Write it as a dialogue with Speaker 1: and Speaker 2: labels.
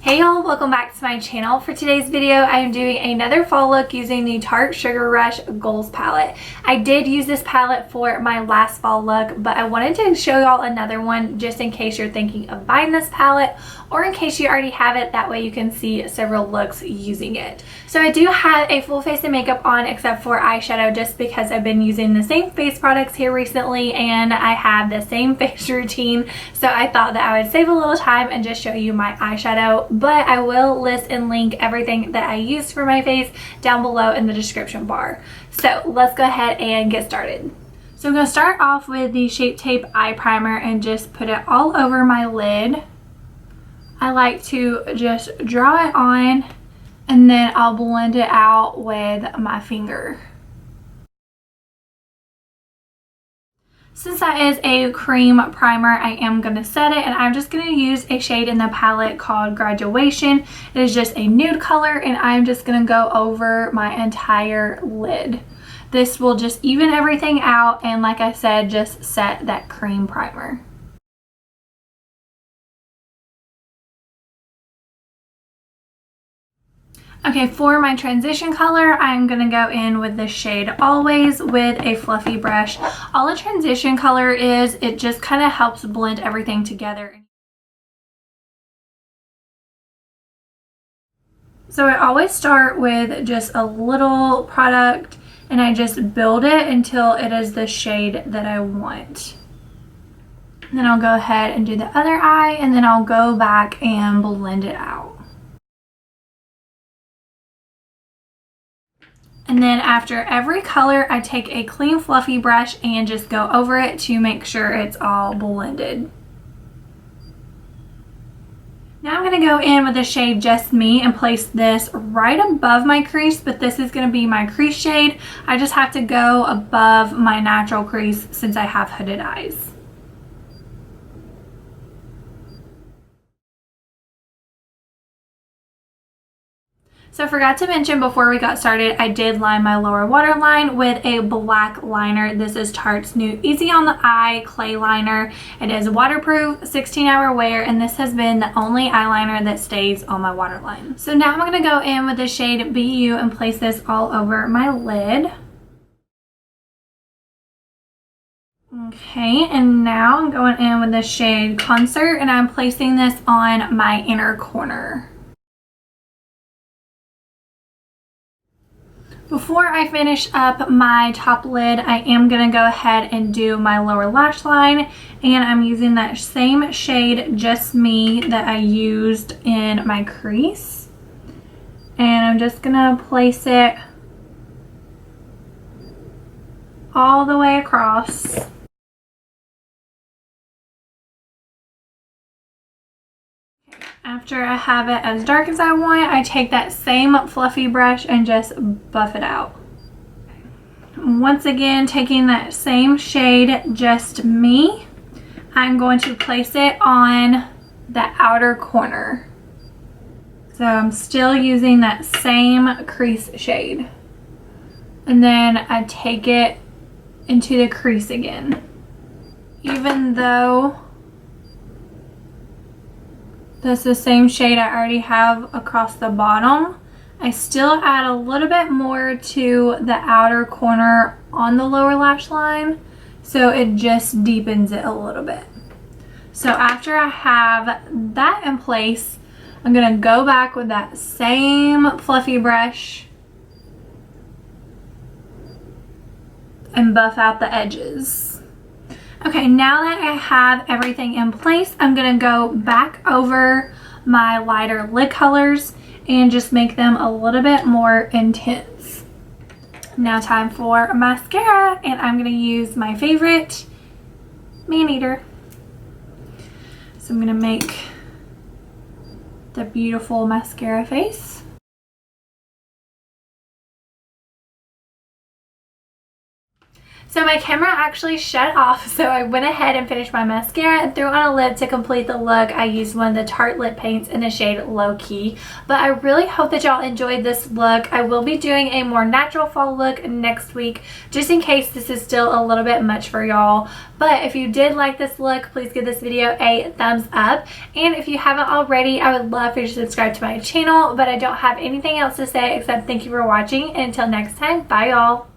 Speaker 1: Hey y'all, welcome back to my channel. For today's video, I am doing another fall look using the Tarte Sugar Rush Goals palette. I did use this palette for my last fall look, but I wanted to show y'all another one just in case you're thinking of buying this palette or in case you already have it. That way you can see several looks using it. So I do have a full face of makeup on except for eyeshadow just because I've been using the same face products here recently and I have the same face routine. So I thought that I would save a little time and just show you my eyeshadow, but I will list and link everything that I use for my face down below in the description bar. So let's go ahead and get started. So I'm going to start off with the Shape Tape Eye Primer and just put it all over my lid. I like to just draw it on and then I'll blend it out with my finger. Since that is a cream primer, I am going to set it, and I'm just going to use a shade in the palette called Graduation. It is just a nude color, and I'm just going to go over my entire lid. This will just even everything out, and like I said, just set that cream primer. Okay, for my transition color, I'm going to go in with the shade Always with a fluffy brush. All a transition color is, it just kind of helps blend everything together. So I always start with just a little product and I just build it until it is the shade that I want. Then I'll go ahead and do the other eye and then I'll go back and blend it out. And then after every color, I take a clean fluffy brush and just go over it to make sure it's all blended. Now I'm going to go in with the shade Just Me and place this right above my crease, but this is going to be my crease shade. I just have to go above my natural crease since I have hooded eyes. So I forgot to mention before we got started, I did line my lower waterline with a black liner. This is Tarte's new Easy on the Eye clay liner. It is waterproof, 16-hour wear, and this has been the only eyeliner that stays on my waterline. So now I'm going to go in with the shade Be You and place this all over my lid. Okay, and now I'm going in with the shade Concert and I'm placing this on my inner corner. Before I finish up my top lid, I am going to go ahead and do my lower lash line, and I'm using that same shade Just Me that I used in my crease, and I'm just going to place it all the way across. After I have it as dark as I want, I take that same fluffy brush and just buff it out. Once again, taking that same shade, Just Me, I'm going to place it on the outer corner. So I'm still using that same crease shade. And then I take it into the crease again. Even though that's the same shade I already have across the bottom, I still add a little bit more to the outer corner on the lower lash line, so it just deepens it a little bit. So after I have that in place, I'm gonna go back with that same fluffy brush and buff out the edges. Okay, now that I have everything in place, I'm going to go back over my lighter lid colors and just make them a little bit more intense. Now time for mascara, and I'm going to use my favorite, Maneater. So I'm going to make the beautiful mascara face. So my camera actually shut off, so I went ahead and finished my mascara and threw on a lip to complete the look. I used one of the Tarte lip paints in the shade Low Key. But I really hope that y'all enjoyed this look. I will be doing a more natural fall look next week, just in case this is still a little bit much for y'all. But if you did like this look, please give this video a thumbs up. And if you haven't already, I would love for you to subscribe to my channel. But I don't have anything else to say except thank you for watching. And until next time, bye y'all.